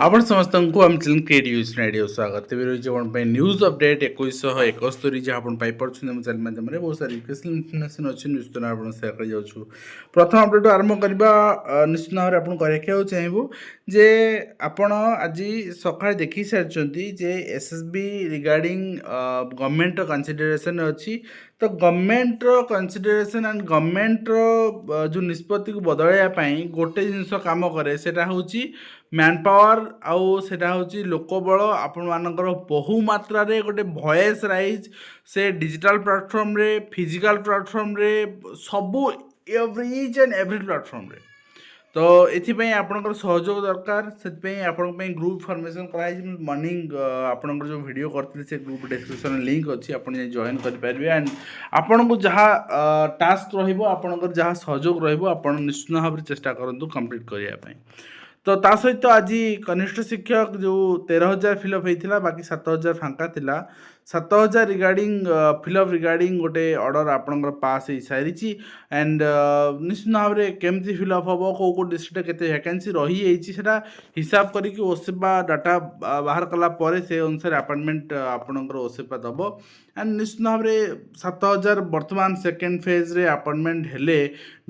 आपण समस्त को आम चैनल क्रिएट न्यूज रेडियो स्वागत तेज रही न्यूज अपडेट 2171 जहाँ आप चैनल माध्यम बहुत सारी इनफर्मेशन अच्छी निश्चित आप सेयार कर जाऊँ। प्रथम अपडेट आरंभ करवा निश्चित भाव में आपको रखा चाहबू जे आपण आज सका देखी सारी जे एसएसबी रिगार्डिंग गवर्नमेंट कंसिडरेशन अच्छी तो गवर्नमेंट कंसिडरेशन एंड गवर्नमेंट जो निष्पत्ति को बदलवाई गोटे जिनस कम करे सेटा होची मैन पावर आउ सेटा होची लोकबल आपण मानकर बहु मात्रा रे गोटे वॉइस राइज से डिजिटल प्लेटफॉर्म रे फिजिकल प्लेटफॉर्म रे सबू ईच एंड एवरी प्लेटफॉर्म रे तो ये आपंकर सहयोग दरकार से आपण ग्रुप फॉर्मेशन कराई मॉर्निंग आपंकर जो वीडियो करते से ग्रुप डिस्क्रिप्शन लिंक अच्छी आप जॉइन करेंगे एंड आपन को जहाँ टास्क रहा जहाँ सहयोग रहा निश्चित भाव में चेष्टा करूँ कंप्लीट करने तो ता सहित आज कनिष्ठ शिक्षक जो 13,000 फिलअप होता बाकी 7,000 फांका थिला 7,000 रिगार्डिंग फिलअप रिगार्डिंग गोटे ऑर्डर आपंकर पास हो सारी एंड निश्चित भाव में केमती फिलअप हम कौ डिस्ट्रिक्ट केते वैकेंसी रही है हिसाब करके ओसेपा डाटा बाहर कला से अनुसार अपॉइंटमेंट आपंकर ओसेपा दब एंड निश्चित भाव में 7,000 बर्तमान सेकेंड फेज रे अपॉइंटमेंट हेले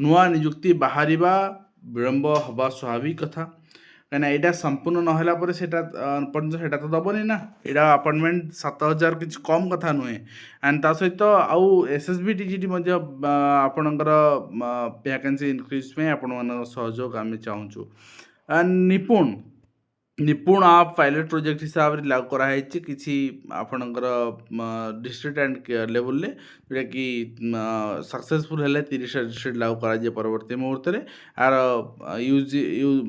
नुआ नियुक्ति बाहर विलंब हवा स्वाभाविक कथा कहीं यहाँ संपूर्ण नहला पर्यटन तो दबनी ना यहाँ अपॉइंटमेंट 7,000 कि कम कथा नुहे एंड ता सहित आउ एसएसबी टीजीटी आपणकर वैकेंसी इनक्रीज में आपण सहयोग आम चाहूँ निपुण निपुण आप पायलट प्रोजेक्ट हिसाब से लागू कराई कि आपणकर डिस्ट्रिक्ट एंड लेवल जोटा कि सक्सेसफुल है 30 डिस्ट्रिक्ट लागू कर परवर्ती मुहूर्त में यार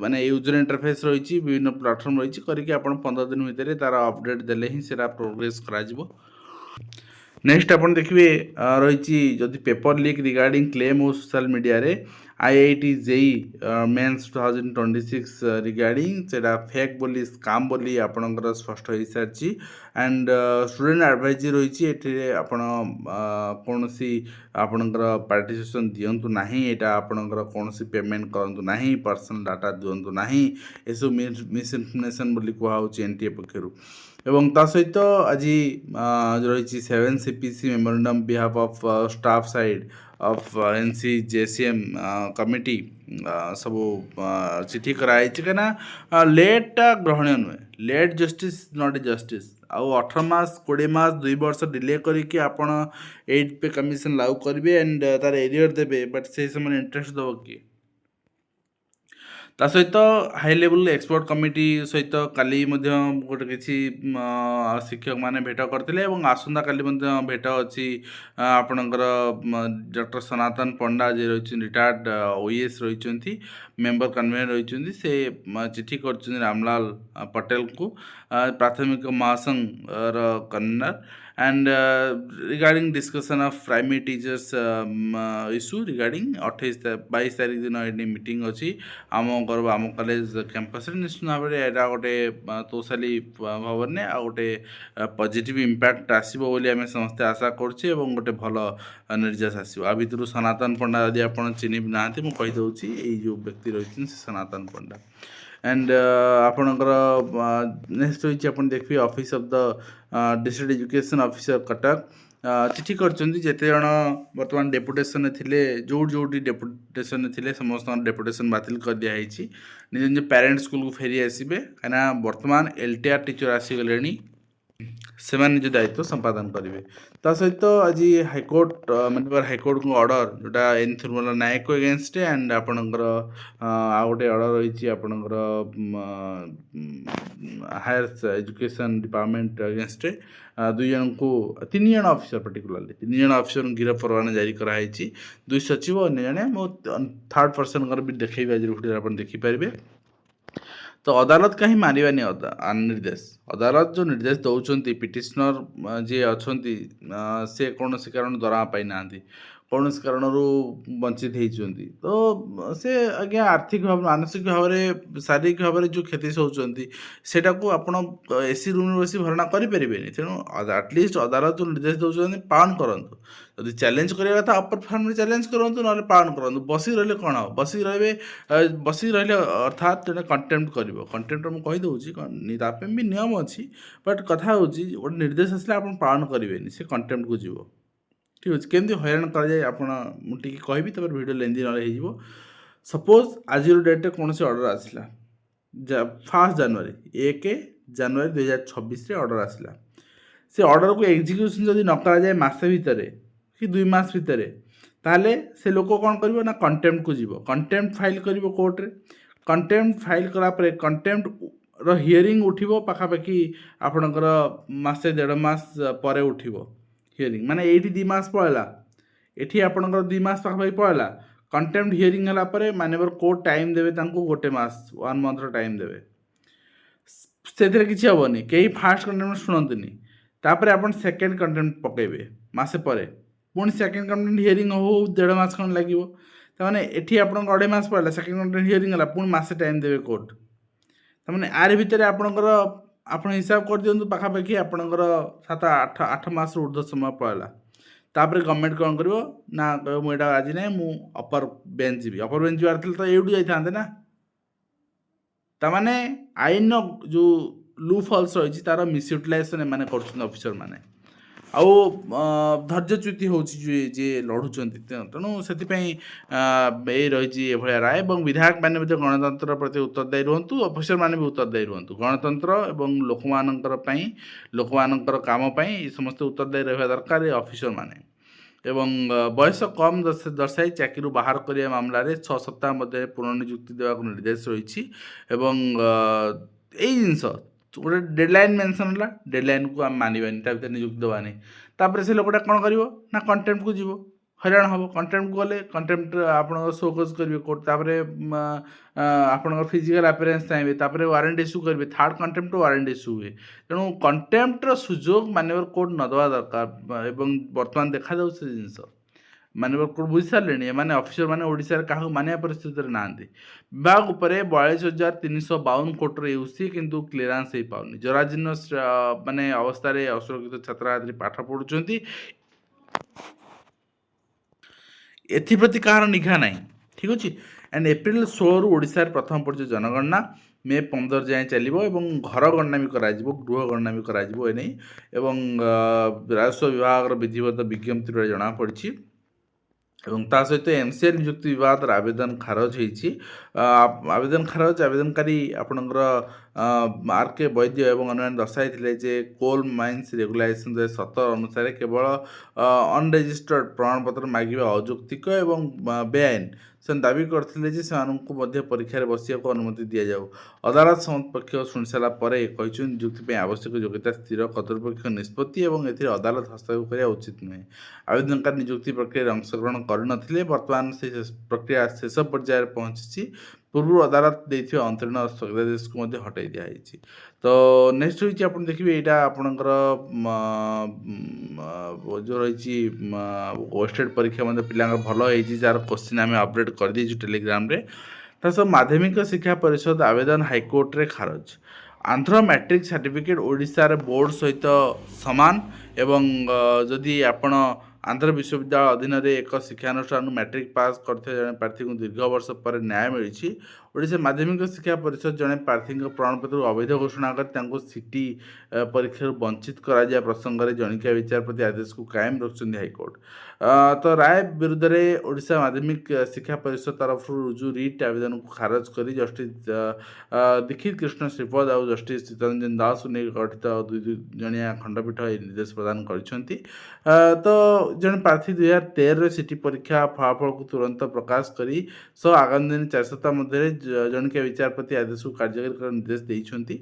माने यूजर इंटरफेस रही विभिन्न प्लाटफर्म रही करके आप 15 दिन भितर तार अपडेट देले ही सेटा प्रोग्रेस करा नेक्स्ट आप देखिए रही जदि पेपर लीक रिगार्डिंग क्लेम हो सोशल मीडिया रे आईआईटी जेई मेंस 2026 रिगार्डिंग सेटा फेक बोली स्काम बोली आपणकर स्पष्ट हो सारी एंड स्टूडेंट एडवाइजरी रही आपण कौन आपणकर पार्टिसिपेशन दिंतु ना यहाँ आपणकर कौन पेमेंट करूँ ना पर्सनल डाटा दिंतु ना यू मिस इनफर्मेशन बोली कहुच्छे एनटीए पक्षर एवं ता सहित आज रही 7 CPC memorandum behalf of staff side of NC JCM committee सब चिठी कराई कहीं लेट ग्रहणीय नुहे late justice not a justice आउ 18 मास 20 मास 2 वर्ष डिले करके आपण 8 पे कमिशन लागू करेंगे एंड तार एरियर देवे बट से समय इंटरेस्ट दब किए ता सहित हाई लेवल एक्सपर्ट कमिटी सहित काली गोटे किसी शिक्षक मैंने भेट करते आसंता काली भेट अच्छी आपणकर डॉक्टर सनातन पंडा जे रही रिटायर्ड ओएस रही मेंबर कन्वेनर रही से चिठी कर रामलाल पटेल को प्राथमिक महासंघ convener and regarding discussion of primary teachers issue regarding 22 तारीख दिन ये मीटिंग अच्छी आम गर्व आम कॉलेज कैंपस निश्चित भाव में यहाँ गोटे तोसाली भाव में आ गोटे पॉजिटिव इम्पैक्ट आसो आम समस्ते आशा करुचे गोटे भल निर्देश आसो आ भितर सनातन पंडा यदि आप चिन्ह ना मुझे कहीदे ये जो व्यक्ति रही सनातन पंडा एंड आपणकर नेक्स्ट रही आप देखिए office of the district education officer Cuttack चिठी करते जन बर्तमान डेपुटेशन थे जो डेपुटेशन थे समस्त डेपुटेशन बातिल कर दिखाई निज निज पेरेंट स्कूल को फेरी आसबे कहीं बर्तमान एलटीआर टीचर आसीगले से निज दायित्व संपादन करेंगे ता सहित आज हाइकोर्ट मानवर हाइकोर्ट को ऑर्डर जोटा एन थिरुमला नायक को एगेंस्ट एंड आपणकर आ गोटे ऑर्डर रही आपणकर हायर एजुकेशन डिपार्टमेंट अगेंस्ट 2 जन को 3 जन ऑफिसर पर्टिकुलरली 3 जन ऑफिसर गिरफ परवाना जारी कराई 2 सचिव अन्य जने मो थर्ड पर्सन भी देखेबे आज वीडियो आप देखिपारे तो अदालत कहीं मारिबानी निर्देश अदालत जो निर्देश दौरान पिटिशनर जी अच्छा से कौन कारण दरमा पाई ना କୌଣସି କାରଣରୁ ବଞ୍ଚିତ ହେଇଛନ୍ତି ତ ସେ ଆଜ୍ଞା ଆର୍ଥିକ ଭାବରେ ମାନସିକ ଭାବରେ ଶାରୀରିକ ଭାବରେ ଯେଉଁ କ୍ଷତି ସହୁଛନ୍ତି ସେଇଟାକୁ ଆପଣ ଏସି ରୁମ୍ରେ ବସି ଭରଣା କରିପାରିବେନି। ତେଣୁ ଆଟଲିଷ୍ଟ ଅଦାଲତ ଯେଉଁ ନିର୍ଦ୍ଦେଶ ଦେଉଛନ୍ତି ପାଳନ କରନ୍ତୁ। ଯଦି ଚ୍ୟାଲେଞ୍ଜ କରିବା କଥା ଅପର ଫାର୍ମରେ ଚ୍ୟାଲେଞ୍ଜ କରନ୍ତୁ, ନହେଲେ ପାଳନ କରନ୍ତୁ। ବସିକି ରହିଲେ କ'ଣ ହେବ? ବସିକି ରହିବେ, ବସିକି ରହିଲେ ଅର୍ଥାତ୍ ଜଣେ କଣ୍ଟେମ୍ପ୍ଟ କରିବ। କଣ୍ଟେମ୍ପ୍ଟ ମୁଁ କହିଦେଉଛି ତା ପାଇଁ ବି ନିୟମ ଅଛି, ବଟ୍ କଥା ହେଉଛି ଗୋଟେ ନିର୍ଦ୍ଦେଶ ଆସିଲେ ଆପଣ ପାଳନ କରିବେନି, ସେ କଣ୍ଟେମ୍ପ୍ଟକୁ ଯିବ। ଠିକ୍ ଅଛି, କେମିତି ହଇରାଣ କରାଯାଏ ଆପଣ ମୁଁ ଟିକେ କହିବି, ତାପରେ ଭିଡ଼ିଓ ଲେନ୍ଦି ନହେଲେ ହେଇଯିବ। ସପୋଜ୍ ଆଜିର ଡେଟ୍ରେ କୌଣସି ଅର୍ଡ଼ର ଆସିଲା 1 ଜାନୁଆରୀ 2026ରେ ଅର୍ଡ଼ର ଆସିଲା। ସେ ଅର୍ଡ଼ରକୁ ଏକ୍ଜିକ୍ୟୁସନ୍ ଯଦି ନ କରାଯାଏ ମାସେ ଭିତରେ କି 2 ମାସ ଭିତରେ, ତାହେଲେ ସେ ଲୋକ କ'ଣ କରିବ ନା କଣ୍ଟେମ୍ପ୍ଟକୁ ଯିବ। କଣ୍ଟେମ୍ପ୍ଟ ଫାଇଲ୍ କରିବ କୋର୍ଟରେ। କଣ୍ଟେମ୍ପ୍ଟ ଫାଇଲ୍ କଲା ପରେ କଣ୍ଟେମ୍ପ୍ଟର ହିୟରିଂ ଉଠିବ ପାଖାପାଖି ଆପଣଙ୍କର ମାସେ 1.5 ମାସ ପରେ ଉଠିବ ହିୟରିଂ। ମାନେ ଏଇଠି 2 ମାସ ପଳେଇଲା, ଏଠି ଆପଣଙ୍କର 2 ମାସ ପାଖାପାଖି ପଳେଇଲା। କଣ୍ଟେମ୍ପ୍ଟ ହିୟରିଂ ହେଲା ପରେ ମାନ୍ୟବର କୋର୍ଟ ଟାଇମ୍ ଦେବେ ତାଙ୍କୁ 1 ମାସ 1 ମନ୍ଥର ଟାଇମ୍ ଦେବେ। ସେଥିରେ କିଛି ହେବନି, କେହି ଫାର୍ଷ୍ଟ କଣ୍ଟେମ୍ପ୍ଟ ଶୁଣନ୍ତିନି। ତାପରେ ଆପଣ ସେକେଣ୍ଡ କଣ୍ଟେମ୍ପ୍ଟ ପକାଇବେ ମାସେ ପରେ, ପୁଣି ସେକେଣ୍ଡ କଣ୍ଟେମ୍ପ୍ଟ ହିୟରିଂ ହଉ 1.5 ମାସ ଖଣ୍ଡେ ଲାଗିବ। ତାମାନେ ଏଠି ଆପଣଙ୍କ 2.5 ମାସ ପଡ଼ିଲା, ସେକେଣ୍ଡ କଣ୍ଟେମ୍ପ୍ଟ ହିୟରିଂ ହେଲା, ପୁଣି ମାସେ ଟାଇମ୍ ଦେବେ କୋର୍ଟ। ତାମାନେ ଆରି ଭିତରେ ଆପଣଙ୍କର ଆପଣ ହିସାବ କରିଦିଅନ୍ତୁ ପାଖାପାଖି ଆପଣଙ୍କର 7-8 ମାସରୁ ଉର୍ଦ୍ଧ୍ୱ ସମୟ ପଳେଇଲା। ତାପରେ ଗଭର୍ଣ୍ଣମେଣ୍ଟ କ'ଣ କରିବ ନା କହିବ ମୁଁ ଏଇଟା ଆଜି ନାହିଁ, ମୁଁ ଅପର ବେଞ୍ଚ ଯିବି। ଅପର ବେଞ୍ଚ ଯିବାର ଥିଲେ ତ ଏଇଠୁ ଯାଇଥାନ୍ତେ ନା। ତାମାନେ ଆଇନର ଯେଉଁ ଲୁପ୍ ହୋଲ୍ସ ରହିଛି ତା'ର ମିସ୍ୟୁଟିଲାଇଜେସନ୍ ଏମାନେ କରୁଛନ୍ତି ଅଫିସରମାନେ। ଆଉ ଧୈର୍ଯ୍ୟଚ୍ୟୁତି ହେଉଛି ଯିଏ ଲଢ଼ୁଛନ୍ତି। ତେଣୁ ସେଥିପାଇଁ ଏଇ ରହିଛି ଏଭଳିଆ ରାୟ। ଏବଂ ବିଧାୟକମାନେ ମଧ୍ୟ ଗଣତନ୍ତ୍ର ପ୍ରତି ଉତ୍ତରଦାୟୀ ରୁହନ୍ତୁ, ଅଫିସରମାନେ ବି ଉତ୍ତରଦାୟୀ ରୁହନ୍ତୁ। ଗଣତନ୍ତ୍ର ଏବଂ ଲୋକମାନଙ୍କର ପାଇଁ, ଲୋକମାନଙ୍କର କାମ ପାଇଁ ସମସ୍ତେ ଉତ୍ତରଦାୟୀ ରହିବା ଦରକାର ଏ ଅଫିସରମାନେ। ଏବଂ ବୟସ କମ୍ ଦର୍ଶାଇ ଚାକିରିରୁ ବାହାର କରିବା ମାମଲାରେ 6 ସପ୍ତାହ ମଧ୍ୟରେ ପୁନଃନିଯୁକ୍ତି ଦେବାକୁ ନିର୍ଦ୍ଦେଶ ରହିଛି। ଏବଂ ଏଇ ଜିନିଷ ଗୋଟେ ଡେଡ଼ଲାଇନ୍ ମେନସନ୍ ହେଲା, ଡେଡ଼ଲାଇନ୍କୁ ଆମେ ମାନିବାନି, ତା ଭିତରେ ନିଯୁକ୍ତି ଦେବାନି। ତାପରେ ସେ ଲୋକଟା କ'ଣ କରିବ ନା କଣ୍ଟେମ୍ପ୍ଟକୁ ଯିବ, ହଇରାଣ ହେବ। କଣ୍ଟେମ୍ପ୍ଟକୁ ଗଲେ କଣ୍ଟେମ୍ପ୍ଟ ଆପଣଙ୍କର ସୋକଜ୍ କରିବେ କୋର୍ଟ, ତାପରେ ଆପଣଙ୍କର ଫିଜିକାଲ୍ ଆପିୟରାନ୍ସ ଚାହିଁବେ, ତାପରେ ୱାରେଣ୍ଟ ଇସ୍ୟୁ କରିବେ। ଥାର୍ଡ଼ କଣ୍ଟେମ୍ପ୍ଟ ୱାରେଣ୍ଟ ଇସ୍ୟୁ ହୁଏ। ତେଣୁ କଣ୍ଟେମ୍ପ୍ଟର ସୁଯୋଗ ମାନ୍ୟବର କୋର୍ଟ ନ ଦେବା ଦରକାର। ଏବଂ ବର୍ତ୍ତମାନ ଦେଖାଯାଉଛି ସେ ଜିନିଷ ମାନ୍ୟବର କୋର୍ଟ ବୁଝିସାରିଲେଣି, ଏମାନେ ଅଫିସରମାନେ ଓଡ଼ିଶାରେ କାହାକୁ ମାନିବା ପରିସ୍ଥିତିରେ ନାହାନ୍ତି। ବିଭାଗ ଉପରେ 42,352 କୋଟିର ୟୁସି କିନ୍ତୁ କ୍ଲିୟରାନ୍ସ ହେଇପାରୁନି। ଜରାଜୀର୍ଣ୍ଣ ମାନେ ଅବସ୍ଥାରେ ଅସୁରକ୍ଷିତ ଛାତ୍ରଛାତ୍ରୀ ପାଠ ପଢ଼ୁଛନ୍ତି, ଏଥିପ୍ରତି କାହାର ନିଘା ନାହିଁ। ଠିକ୍ ଅଛି। ଆଣ୍ଡ ଏପ୍ରିଲ 16ରୁ ଓଡ଼ିଶାରେ ପ୍ରଥମ ପର୍ଯ୍ୟାୟ ଜନଗଣନା, ମେ 15 ଯାଏଁ ଚାଲିବ ଏବଂ ଘର ଗଣନା ବି କରାଯିବ, ଗୃହ ଗଣନା ବି କରାଯିବ ଏନେଇ। ଏବଂ ରାଜସ୍ୱ ବିଭାଗର ବିଧିବଦ୍ଧ ବିଜ୍ଞପ୍ତିରେ ଜଣାପଡ଼ିଛି। ଏବଂ ତା ସହିତ MCA ନିଯୁକ୍ତି ବିବାଦର ଆବେଦନ ଖାରଜ ହେଇଛି। ଆବେଦନ ଖାରଜ, ଆବେଦନକାରୀ ଆପଣଙ୍କର RK ବୈଦ୍ୟ ଏବଂ ଅନ୍ୟମାନେ ଦର୍ଶାଇଥିଲେ ଯେ କୋଲ୍ ମାଇନ୍ସ ରେଗୁଲେସନ୍ 2017 ଅନୁସାରେ କେବଳ ଅନରେଜିଷ୍ଟର୍ଡ ପ୍ରମାଣପତ୍ର ମାଗିବା ଅଯୌକ୍ତିକ ଏବଂ ବେଆଇନ। ସେମାନେ ଦାବି କରିଥିଲେ ଯେ ସେମାନଙ୍କୁ ମଧ୍ୟ ପରୀକ୍ଷାରେ ବସିବାକୁ ଅନୁମତି ଦିଆଯାଉ। ଅଦାଲତ ସମସ୍ତ ପକ୍ଷ ଶୁଣିସାରିଲା ପରେ କହିଛନ୍ତି ନିଯୁକ୍ତି ପାଇଁ ଆବଶ୍ୟକ ଯୋଗ୍ୟତା ସ୍ଥିର କର୍ତ୍ତୃପକ୍ଷ ନିଷ୍ପତ୍ତି ଏବଂ ଏଥିରେ ଅଦାଲତ ହସ୍ତକ୍ଷେପ କରିବା ଉଚିତ ନୁହେଁ। ଆବେଦନକାରୀ ନିଯୁକ୍ତି ପ୍ରକ୍ରିୟାରେ ଅଂଶଗ୍ରହଣ କରିନଥିଲେ। ବର୍ତ୍ତମାନ ସେ ପ୍ରକ୍ରିୟା ଶେଷ ପର୍ଯ୍ୟାୟରେ ପହଞ୍ଚିଛି। ପୂର୍ବରୁ ଅଦାଲତ ଦେଇଥିବା ଅନ୍ତରୀଣ ସ୍ଥଗିତାଦେଶକୁ ମଧ୍ୟ ହଟାଇ ଦିଆଯାଇଛି। ତ ନେକ୍ସଟ ହେଉଛି ଆପଣ ଦେଖିବେ ଏଇଟା ଆପଣଙ୍କର ଯେଉଁ ରହିଛି ୱେଷ୍ଟେଡ଼ ପରୀକ୍ଷା ମଧ୍ୟ ପିଲାଙ୍କର ଭଲ ହେଇଛି, ଯାହାର କୋଶ୍ଚିନ୍ ଆମେ ଅପଡ଼େଟ୍ କରିଦେଇଛୁ ଟେଲିଗ୍ରାମରେ। ତା ସହ ମାଧ୍ୟମିକ ଶିକ୍ଷା ପରିଷଦ ଆବେଦନ ହାଇକୋର୍ଟରେ ଖାରଜ। ଆନ୍ଧ୍ର ମ୍ୟାଟ୍ରିକ୍ ସାର୍ଟିଫିକେଟ୍ ଓଡ଼ିଶାର ବୋର୍ଡ଼ ସହିତ ସମାନ। ଏବଂ ଯଦି ଆପଣ ଆନ୍ଧ୍ର ବିଶ୍ୱବିଦ୍ୟାଳୟ ଅଧୀନରେ ଏକ ଶିକ୍ଷାନୁଷ୍ଠାନରୁ ମ୍ୟାଟ୍ରିକ୍ ପାସ୍ କରିଥିବା ଜଣେ ପ୍ରାର୍ଥୀଙ୍କୁ ଦୀର୍ଘ ବର୍ଷ ପରେ ନ୍ୟାୟ ମିଳିଛି। ଓଡ଼ିଶା ମାଧ୍ୟମିକ ଶିକ୍ଷା ପରିଷଦ ଜଣେ ପ୍ରାର୍ଥୀଙ୍କ ପ୍ରମାଣପତ୍ରକୁ ଅବୈଧ ଘୋଷଣା କରି ତାଙ୍କୁ ସିଟି ପରୀକ୍ଷାରୁ ବଞ୍ଚିତ କରାଯିବା ପ୍ରସଙ୍ଗରେ ଜଣିକିଆ ବିଚାରପତି ଆଦେଶକୁ କାଏମ ରଖିଛନ୍ତି ହାଇକୋର୍ଟ। ତ ରାୟ ବିରୁଦ୍ଧରେ ଓଡ଼ିଶା ମାଧ୍ୟମିକ ଶିକ୍ଷା ପରିଷଦ ତରଫରୁ ରୁଜୁ ରିଟ୍ ଆବେଦନକୁ ଖାରଜ କରି ଜଷ୍ଟିସ୍ ଦୀକ୍ଷିତ କୃଷ୍ଣ ଶ୍ରୀପଦ ଆଉ ଜଷ୍ଟିସ୍ ଚିତ୍ତରଞ୍ଜନ ଦାସଙ୍କୁ ନେଇ ଗଠିତ 2 ଜଣିଆ ଖଣ୍ଡପୀଠ ଏହି ନିର୍ଦ୍ଦେଶ ପ୍ରଦାନ କରିଛନ୍ତି। ତ ଜଣେ ପ୍ରାର୍ଥୀ 2013ରେ ସିଟି ପରୀକ୍ଷା ଫଳାଫଳକୁ ତୁରନ୍ତ ପ୍ରକାଶ କରି ସହ ଆଗାମୀ ଦିନ 4 ସପ୍ତାହ ମଧ୍ୟରେ ଜଣିକିଆ ବିଚାରପତି ଆଦେଶକୁ କାର୍ଯ୍ୟକାରୀ କରିବା ନିର୍ଦ୍ଦେଶ ଦେଇଛନ୍ତି।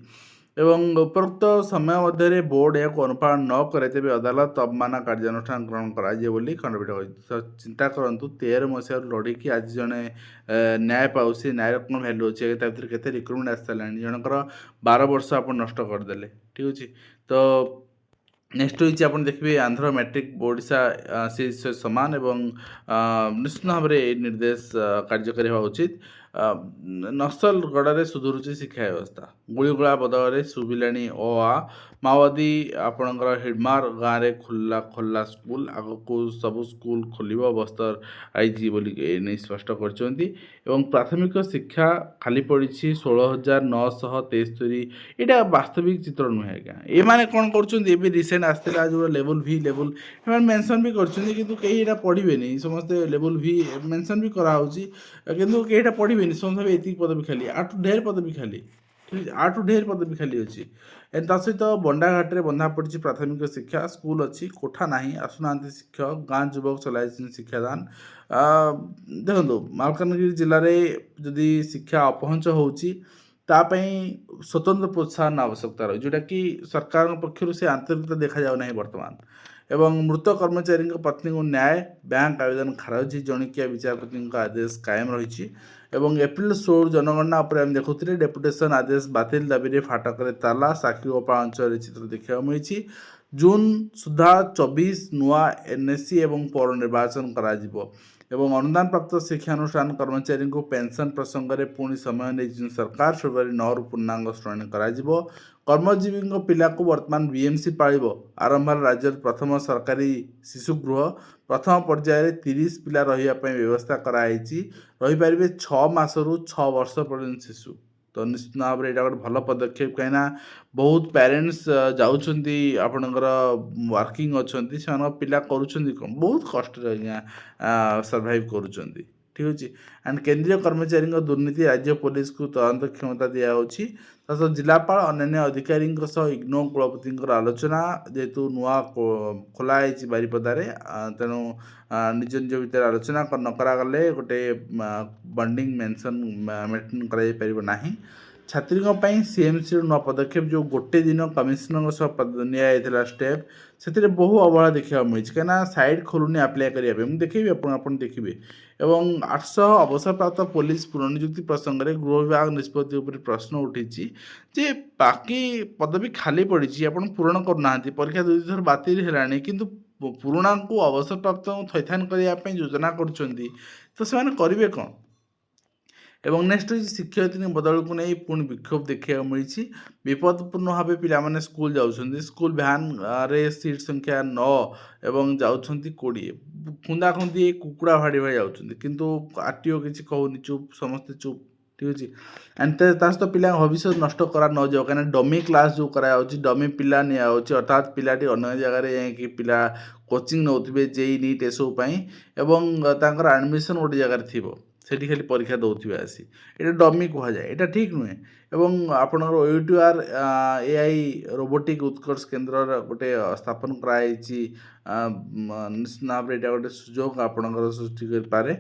ଏବଂ ଉପରୋକ୍ତ ସମୟ ମଧ୍ୟରେ ବୋର୍ଡ଼ ଏହାକୁ ଅନୁପାଳନ ନ କରେ ତେବେ ଅଦାଲତ ଅବମାନନା କାର୍ଯ୍ୟାନୁଷ୍ଠାନ ଗ୍ରହଣ କରାଯିବ ବୋଲି ଖଣ୍ଡପୀଠ କହିଛି। ଚିନ୍ତା କରନ୍ତୁ 13 ମସିହାରୁ ଲଢ଼ିକି ଆଜି ଜଣେ ନ୍ୟାୟ ପାଉଛି, ନ୍ୟାୟର କ'ଣ ଭ୍ୟାଲୁ ଅଛି? ତା ଭିତରେ କେତେ ରିକ୍ରୁଟମେଣ୍ଟ ଆସିସାରିଲାଣି, ଜଣଙ୍କର 12 ବର୍ଷ ଆପଣ ନଷ୍ଟ କରିଦେଲେ। ଠିକ୍ ଅଛି। ତ नेक्स्ट होइछि आपण देखिबे आंध्र मैट्रिक ओडिशा से समान एवं निश्चित भाव में निर्देश कार्यकारी हेबा उचित। नक्सल गड़े सुधुरुची शिक्षा व्यवस्था गुड़गुड़ा बदल शुभिलानी आ माओवादी आपणकर हिडमार गाँव में खोला खोला स्कूल आग को सब स्कूल खोल बस्तर आईजी बोली नहीं स्पष्ट कर प्राथमिक शिक्षा खाली पड़ी 16,973। यहाँ वास्तविक चित्र नुहे आज्ञा एमाने कौन कर रिसेंट आसला जो लेवल भी लेवल एम मेनसन भी कर पढ़े समस्ते लेवल भी मेनसन भी कराऊँगी किंतु कईटा पढ़े समझे ये पदवी खाली आठू ढेर पदवी खाली ठीक आठू ढेर पदवी खाली अच्छी सहित बंडाघाट में बंधा पड़ी प्राथमिक शिक्षा स्कूल अच्छी कोठा ना आसुना शिक्षक गाँ युवक चलाई शिक्षादान देखो मालकानगिरी जिले में जदि शिक्षा अपहंच होची स्वतंत्र प्रोत्साहन आवश्यकता रही जोटा कि सरकार पक्षर से आंतरिकता देखा जाऊ ना बर्तमान एवं मृत कर्मचारी पत्नी को न्याय बैंक आवेदन खारज जणिकिया विचारपति आदेश कायम रही एप्रिल 16 जनगणना आम देखुले डेपुटेसन आदेश बातिल दाबी में फाटक ताला साक्षीगोपाल अंचल चित्र देखा मिली जून सुधा 24 नुआ एनएससी एवं पौर निर्वाचन करा एवं अनुदान प्राप्त शिक्षानुष्ठान कर्मचारी को पेंशन प्रसंग में पुणी समय नहीं सरकार फेब्रुआरी 9 रु पूर्णांग श्रेणी कर कर्मजीवी पिला को वर्तमान बीएमसी पाल आरंभ राज्य प्रथम सरकारी शिशुगृह प्रथम पर्यायर 30 पिला रही व्यवस्था कराई 6 मासरू 6 वर्ष पर्यंत शिशु तो निश्चित भाव में यहाँ गोटे भल पदक्षेप कहीं बहुत पेरेन्ट्स जाऊँच आपणकर वर्किंग अच्छा से पिला करुँच बहुत कष्ट सर्वाइव करुँच ठीक अच्छे एंड केंद्रीय कर्मचारी दुर्नीति राज्य पुलिस को तदंत क्षमता दिखाई सहित जिलापाल अन्य अधिकारी इग्नो कुलपति आलोचना जेहेतु नुआ खोलाई बारिपदारे तेणु निज निज भितर आलोचना नकरागले गोटे बंडिंग मेंशन मेंटेन कर छात्री सीएमसी नुआ पदक्षेप जो गोटे दिन कमिशनर सह नि स्टेप से बहु अवहेला देखा मिली कहीं साइड खोलुनी आप्लाय करने देखिए आप देखिए एवं 800 अवसरप्राप्त पुलिस पुनर्नियुक्ति प्रसंग में गृह विभाग निष्पत्ति प्रश्न उठी जे बाकी पदवी खाली पड़ी आप पूरण करना परीक्षा 2 थर बातिल है कि पुराणा को अवसरप्राप्त थैथान करने योजना कर करेंगे कौन एवं नेक्स्ट हूँ शिक्षयित्री बदल को नहीं पुणी विक्षोभ देखा मिली विपदपूर्ण भाव पे स्कूल जाऊँच स्कूल भ्यान रे सीट संख्या 9 एवं जाऊँच 20 खुंदा खुंदी कुकुड़ा भाड़ी भाई जाऊँच किंतु आरटीओ किसी कहूनी चुप समस्ते चुप ठीक अच्छे एंड सहित पिला भविष्य नष्ट करा न जाओ कहीं डमी क्लास जो कराया डमी पिला नि अर्थात पिलाटी अन्य जगह जाकि पिला कोचिंग नौथे जेई नीट एसबू एवं एडमिशन गोटे जगार थी सेठी खाली परीक्षा दौथे आसी ये डमी कहुए यहाँ ठीक नुहे एवं आपणकर ओयूटीआर एआई रोबोटिक उत्कर्ष केन्द्र गोटे स्थापन कराई निश्चित भाव में यहाँ गोटे सुजोग आपणकर सृष्टि करे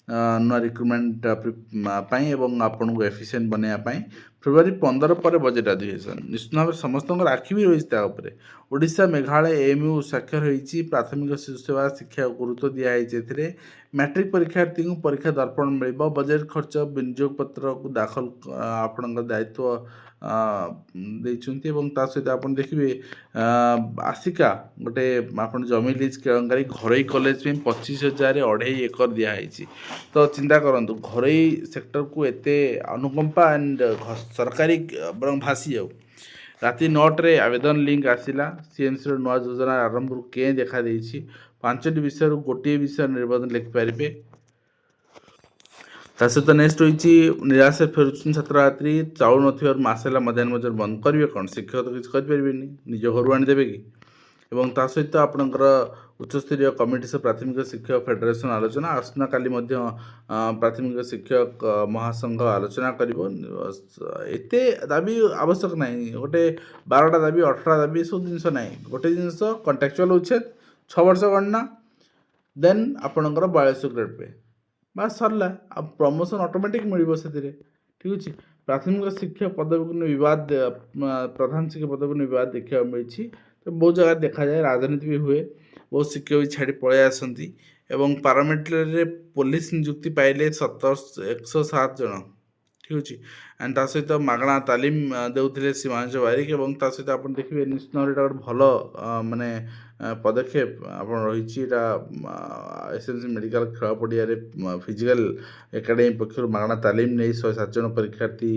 नुआ रिक्रुटमेंट आपन को एफिशिएंट बनवाई फेब्रुआरी 15 पर बजेट अधिवेशन निश्चित भाव समस्त आखि भी रही ओडिशा मेघालय एएमयू साक्षर होती प्राथमिक शिशु सेवा शिक्षा गुरुत्व दिखाई मैट्रिक परीक्षार्थी को परीक्षा दर्पण मिल बजेट खर्च विनियोग पत्र को दाखल आपण दायित्व सहित आप देखिए आसिका गोटे आप जमी लीज केलेंकारी घरोई कॉलेज में 25,000 2.5 एकर दिखाई तो चिंता करूँ घरोई सेक्टर को एते अनुकंपा एंड सरकारी बरं भासी जाऊ राति 9 आवेदन लिंक आसला सीएमसी नुआ योजना आरंभ के देखा 5टी विषय गोटे विषय निर्वाचन लिखिपारे सहित नेक्स्ट होती निराश फेरुन छात्र छात्री चाउल न मसला मध्याह्न भोजन बंद करेंगे कौन शिक्षक तो किसी करें निज घर आनीदेवे कि सहित आपणकर उच्चस्तरीय कमिटी से प्राथमिक शिक्षक फेडरेशन आलोचना आसना काली प्राथमिक शिक्षक महासंघ आलोचना करते दाबी आवश्यक ना गोटे 12टा दाबी 18टा दाबी सब जिनस ना गोटे जिनस कंट्राक्चुअल उच्छेद 6 वर्ष गणना देन आपणकर 42 ग्रेड पे बस सरला अब प्रमोशन ऑटोमेटिक मिल से ठीक अच्छे प्राथमिक शिक्षक पदवी को विवाद प्रधान शिक्षक पदवी को विवाद देखा मिली तो बहुत जगह देखा जाए राजनीति भी हुए बहुत शिक्षक भी छाड़ी पलि आसती पार्लियामेंट पुलिस नियुक्ति पाइले 107 जन ଠିକ୍ ଅଛି। ଆଣ୍ଡ ତା ସହିତ ମାଗଣା ତାଲିମ ଦେଉଥିଲେ ସୀମାଂଶୁ ବାରିକ ଏବଂ ତା ସହିତ ଆପଣ ଦେଖିବେ ନିଶ୍ଚିତ ଭାବରେ ଏଇଟା ଗୋଟେ ଭଲ ମାନେ ପଦକ୍ଷେପ ଆପଣ ରହିଛି ଏଇଟା ଏସ୍ଏମ୍ସି ମେଡ଼ିକାଲ ଖେଳ ପଡ଼ିଆରେ ଫିଜିକାଲ ଏକାଡେମୀ ପକ୍ଷରୁ ମାଗଣା ତାଲିମ ନେଇ 107 ଜଣ ପରୀକ୍ଷାର୍ଥୀ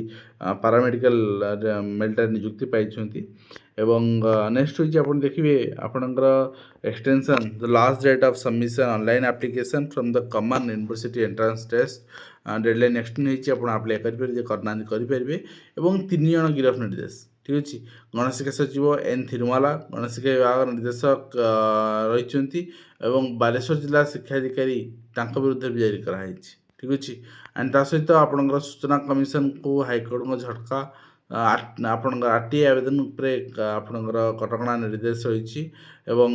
ପାରାମେଡ଼ିକାଲ ମେଲଟାରେ ନିଯୁକ୍ତି ପାଇଛନ୍ତି। ଏବଂ ନେକ୍ସଟ ହେଉଛି ଆପଣ ଦେଖିବେ ଆପଣଙ୍କର extension the last date of submission online application from the common university entrance test deadline extend ହେଇଛି। ଆପଣ ଆପ୍ଲାଏ କରିପାରିବେ, ଯେ କରିନାହାନ୍ତି କରିପାରିବେ। ଏବଂ 3 ଜଣ ଗିରଫ ନିର୍ଦ୍ଦେଶ, ଠିକ୍ ଅଛି। ଗଣଶିକ୍ଷା ସଚିବ ଏନ୍ ଥିରୁମାଲା, ଗଣଶିକ୍ଷା ବିଭାଗ ନିର୍ଦ୍ଦେଶକ ରହିଛନ୍ତି ଏବଂ ବାଲେଶ୍ୱର ଜିଲ୍ଲା ଶିକ୍ଷାଧିକାରୀ ତାଙ୍କ ବିରୁଦ୍ଧରେ ବି ଜାରି କରାହେଇଛି, ଠିକ୍ ଅଛି। ଆଣ୍ଡ ତା ସହିତ ଆପଣଙ୍କର ସୂଚନା କମିଶନକୁ ହାଇକୋର୍ଟଙ୍କ ଝଟକା, ଆପଣଙ୍କର RTI ଆବେଦନ ଉପରେ ଆପଣଙ୍କର କଟକଣା ନିର୍ଦ୍ଦେଶ ରହିଛି ଏବଂ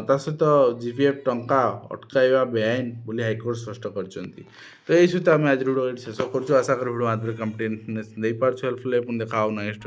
ତା ସହିତ GPF ଟଙ୍କା ଅଟକାଇବା ବେଆଇନ ବୋଲି ହାଇକୋର୍ଟ ସ୍ପଷ୍ଟ କରିଛନ୍ତି। ତ এই ସହିତ ଆମେ ଆଜିର ଭିଡ଼ିଓ ଏଇଠି ଶେଷ କରୁଛୁ। ଆଶା କরি ଭିଡ଼ିଓ ମାଧ୍ୟମରେ କମ୍ପ୍ଲିଟ୍ ଦେଇପାରୁଛୁ ହେଲ୍ପଫୁଲ୍। ପୁଣି ଦେଖା ହବ ନେକ୍ସଟ